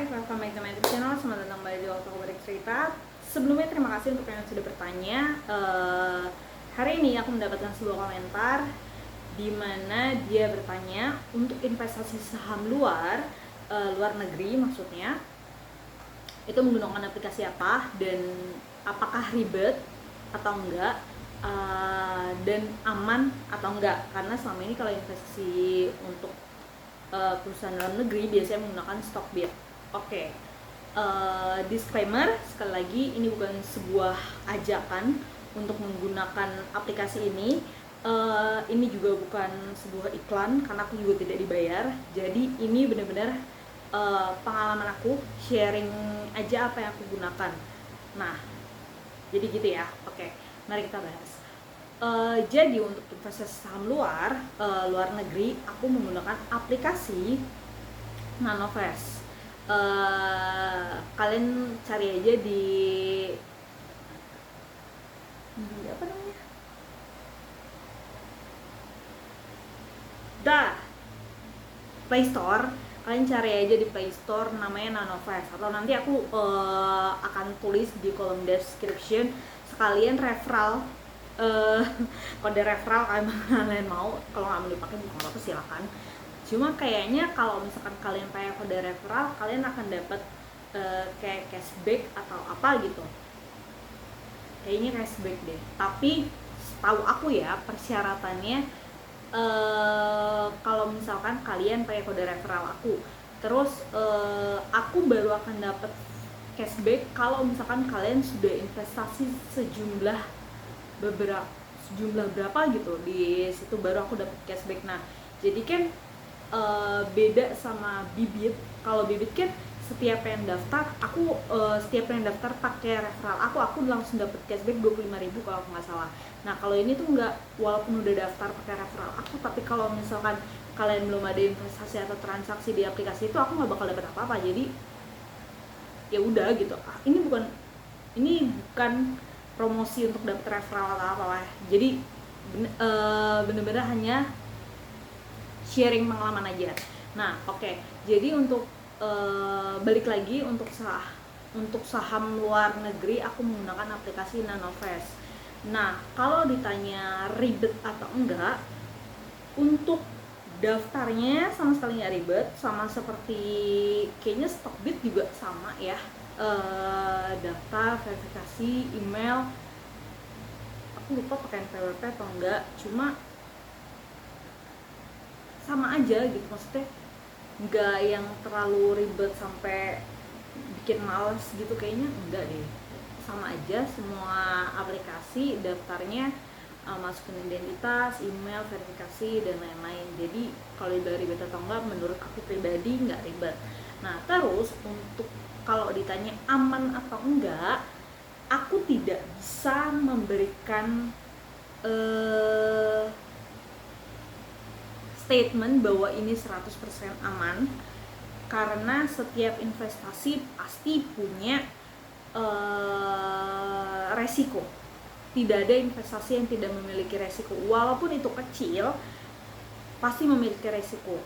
Hai, welcome back to my YouTube channel. Selamat datang kembali di Waktu Aku Bercerita. Sebelumnya terima kasih untuk yang sudah bertanya. Hari ini aku mendapatkan sebuah komentar di mana dia bertanya untuk investasi saham luar negeri maksudnya, itu menggunakan aplikasi apa dan apakah ribet atau enggak, dan aman atau enggak, karena selama ini kalau investasi untuk perusahaan dalam negeri biasanya menggunakan Stockbit. Oke. Disclaimer sekali lagi, ini bukan sebuah ajakan untuk menggunakan aplikasi ini. Ini juga bukan sebuah iklan karena aku juga tidak dibayar. Jadi ini benar-benar pengalaman aku, sharing aja apa yang aku gunakan. Nah, jadi gitu ya. Oke, mari kita bahas. Jadi untuk investasi saham luar negeri, aku menggunakan aplikasi Nanovest. Kalian cari aja di apa namanya? Play Store. Kalian cari aja di Play Store, namanya Nanovest, atau nanti aku akan tulis di kolom description sekalian referral, kode referral kalian mau. Kalau nggak mau dipakai bukan apa-apa, silakan. Cuma kayaknya kalau misalkan kalian pakai kode referral, kalian akan dapat kayak cashback atau apa gitu. Kayaknya cashback deh. Tapi tahu aku ya, persyaratannya kalau misalkan kalian pakai kode referral aku, terus aku baru akan dapat cashback kalau misalkan kalian sudah investasi sejumlah berapa gitu, di situ baru aku dapat cashback. Nah, jadi kan beda sama Bibit. Kalau Bibit kan setiap yang daftar pakai referral aku langsung dapat cashback 25.000 kalau aku nggak salah. Nah, kalau ini tuh nggak, walaupun udah daftar pakai referral aku, tapi kalau misalkan kalian belum ada investasi atau transaksi di aplikasi itu, aku nggak bakal dapat apa-apa. Jadi ya udah gitu. Ini bukan promosi untuk dapat referral atau apa lah. Jadi bener-bener hanya sharing pengalaman aja. Nah, oke. Jadi untuk balik lagi untuk saham luar negeri, aku menggunakan aplikasi Nanovest. Nah, kalau ditanya ribet atau enggak, untuk daftarnya sama sekali nggak ribet, sama seperti kayaknya Stockbit juga sama ya. Daftar, verifikasi, email, aku lupa pakai NPWP atau enggak, cuma sama aja gitu, maksudnya nggak yang terlalu ribet sampai bikin males gitu, kayaknya enggak deh, sama aja semua aplikasi. Daftarnya masukin identitas, email, verifikasi, dan lain-lain. Jadi kalau dibilang ribet atau enggak, menurut aku pribadi nggak ribet. Nah, terus untuk kalau ditanya aman atau enggak, aku tidak bisa memberikan statement bahwa ini 100% aman, karena setiap investasi pasti punya resiko. Tidak ada investasi yang tidak memiliki resiko, walaupun itu kecil pasti memiliki resiko.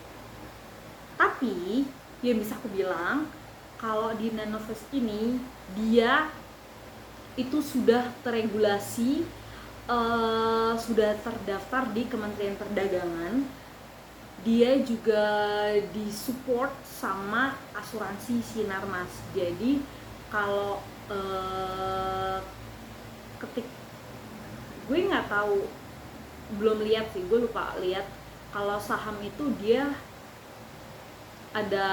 Tapi yang bisa aku bilang, kalau di Nanovest ini dia itu sudah terregulasi, sudah terdaftar di Kementerian Perdagangan. Dia juga disupport sama asuransi Sinarmas. Jadi kalau gue nggak tahu, belum lihat sih, gue lupa lihat kalau saham itu dia ada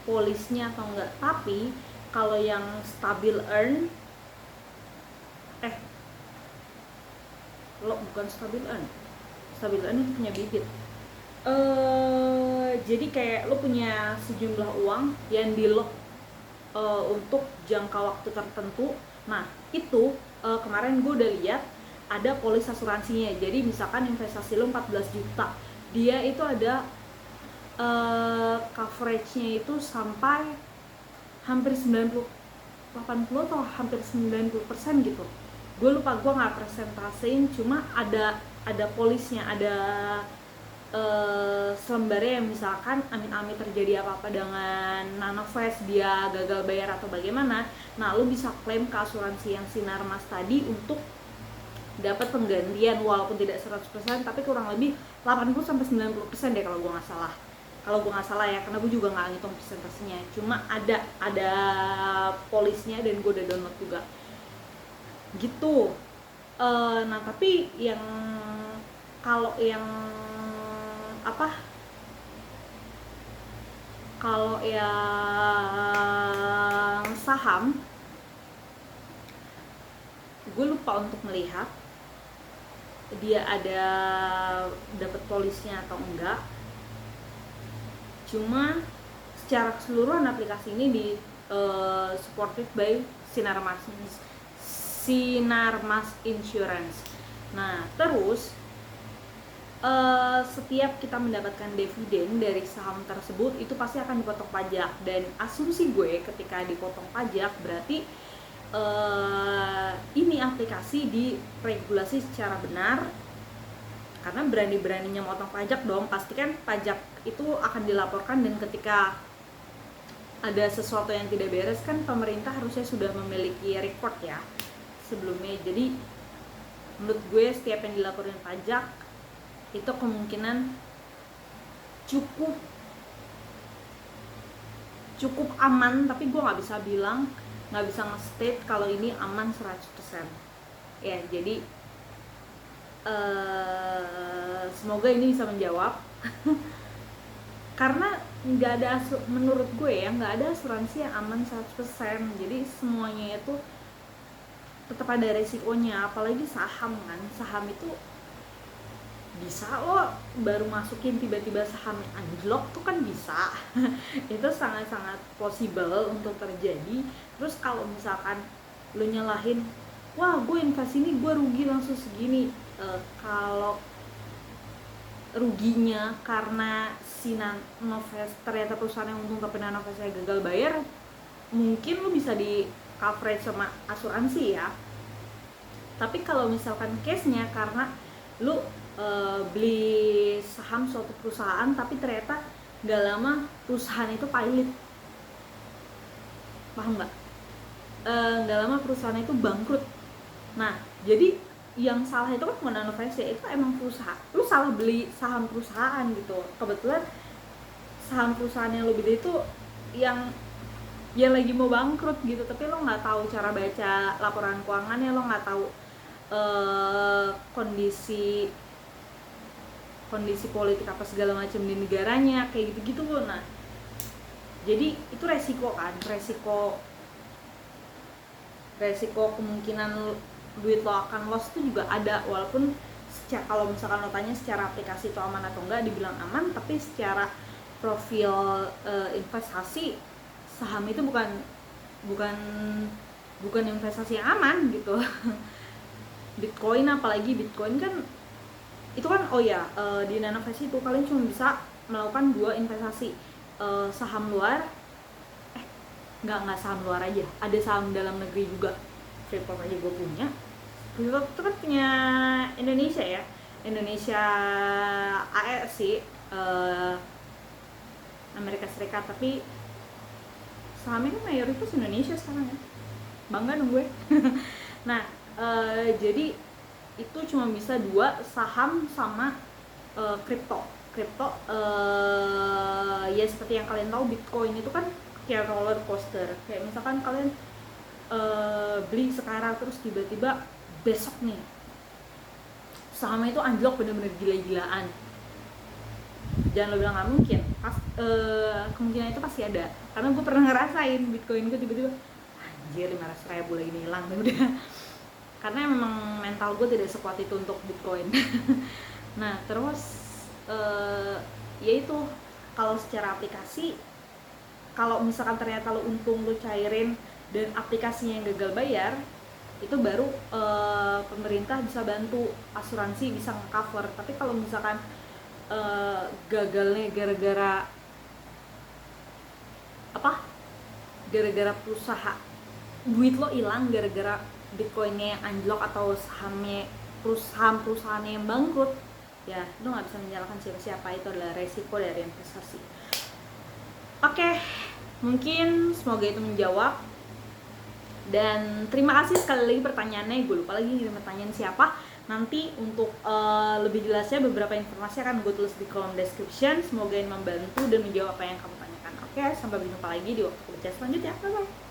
polisnya atau enggak. Tapi kalau yang stabil earn, bukan stabil earn itu punya Bibit. Jadi kayak lo punya sejumlah uang yang di lock untuk jangka waktu tertentu. Nah, itu kemarin gue udah lihat ada polis asuransinya. Jadi misalkan investasi lo 14 juta, dia itu ada coveragenya itu sampai hampir 80 atau hampir 90% gitu. Gue lupa, gue nggak presentasein, cuma ada polisnya, ada selembarnya yang misalkan amit-amit terjadi apa-apa dengan Nanofest, dia gagal bayar atau bagaimana, nah lu bisa klaim ke asuransi yang Sinarmas tadi untuk dapat penggantian, walaupun tidak 100% tapi kurang lebih 80-90% deh kalau gue nggak salah. Kalau gue nggak salah ya, karena gue juga nggak ngitung persentasenya, cuma ada polisnya dan gue udah download juga gitu. Nah tapi yang kalau yang apa, kalau yang saham gue lupa untuk melihat dia ada dapat polisnya atau enggak, cuma secara keseluruhan aplikasi ini di supported by Sinarmas Insurance. Nah terus setiap kita mendapatkan dividen dari saham tersebut itu pasti akan dipotong pajak, dan asumsi gue ketika dipotong pajak berarti ini aplikasi diregulasi secara benar, karena berani-beraninya motong pajak dong, pasti kan pajak itu akan dilaporkan, dan ketika ada sesuatu yang tidak beres kan pemerintah harusnya sudah memiliki report ya sebelumnya. Jadi menurut gue setiap yang dilaporin pajak itu kemungkinan cukup aman, tapi gue nggak bisa nge-state kalau ini aman 100% ya. Jadi semoga ini bisa menjawab karena menurut gue ya nggak ada asuransi yang aman 100%, jadi semuanya itu tetap ada resikonya, apalagi saham kan. Saham itu bisa lo baru masukin tiba-tiba sahamnya anjlok tuh kan bisa itu sangat-sangat possible untuk terjadi. Terus kalau misalkan lo nyalahin, wah gue investasi ini gue rugi langsung segini, kalau ruginya karena si Nanofest ternyata perusahaan yang untung tapi Nanofestnya gagal bayar, mungkin lo bisa di coverage sama asuransi ya. Tapi kalau misalkan case-nya karena lo beli saham suatu perusahaan tapi ternyata nggak lama perusahaan itu pailit, paham nggak? Nggak lama perusahaan itu bangkrut. Nah jadi yang salah itu kan bukan Nanofest, itu emang perusahaan, lu salah beli saham perusahaan gitu. Kebetulan saham perusahaan yang lu beli itu yang ya lagi mau bangkrut gitu, tapi lo nggak tahu cara baca laporan keuangannya, lo nggak tahu kondisi politik apa segala macam di negaranya kayak gitu-gitu loh. Nah jadi itu resiko kan, resiko kemungkinan duit lo akan loss itu juga ada, walaupun kalau misalkan lo tanya secara aplikasi itu aman atau enggak, dibilang aman, tapi secara profil investasi saham itu bukan investasi yang aman gitu. Bitcoin, apalagi Bitcoin kan itu kan di Nanofest itu kalian cuma bisa melakukan 2 investasi, saham luar, nggak saham luar aja, ada saham dalam negeri juga. Freeport aja gue punya. Freeport itu kan punya Indonesia ya, Indonesia AS sih, Amerika Serikat, tapi sahamnya kan mayoritas Indonesia sekarang ya, bangga dong gue. Nah jadi itu cuma bisa 2 saham sama kripto. Ya seperti yang kalian tahu, Bitcoin itu kan kayak roller coaster, kayak misalkan kalian beli sekarang terus tiba-tiba besok nih sahamnya itu anjlok bener-bener gila-gilaan. Jangan lo bilang nggak mungkin, kemungkinan itu pasti ada, karena gue pernah ngerasain Bitcoin gue tiba-tiba anjir 500.000 lagi nih hilang udah, karena memang mental gue tidak sekuat itu untuk Bitcoin. Nah terus ya itu, kalau secara aplikasi, kalau misalkan ternyata lo untung lo cairin dan aplikasinya yang gagal bayar, itu baru pemerintah bisa bantu, asuransi bisa nge-cover. Tapi kalau misalkan gagalnya gara-gara perusahaan, duit lo hilang gara-gara Bitcoinnya yang anjlok atau perusahaan-perusahaannya yang bangkrut, ya lo nggak bisa menyalahkan siapa-siapa, itu adalah resiko dari investasi. Oke, mungkin semoga itu menjawab. Dan terima kasih sekali lagi pertanyaannya, gue lupa lagi ngirim pertanyaan siapa. Nanti untuk lebih jelasnya beberapa informasi akan gue tulis di kolom description. Semoga ini membantu dan menjawab apa yang kamu tanyakan. Oke, sampai berjumpa lagi di waktu kerja selanjutnya. Bye-bye.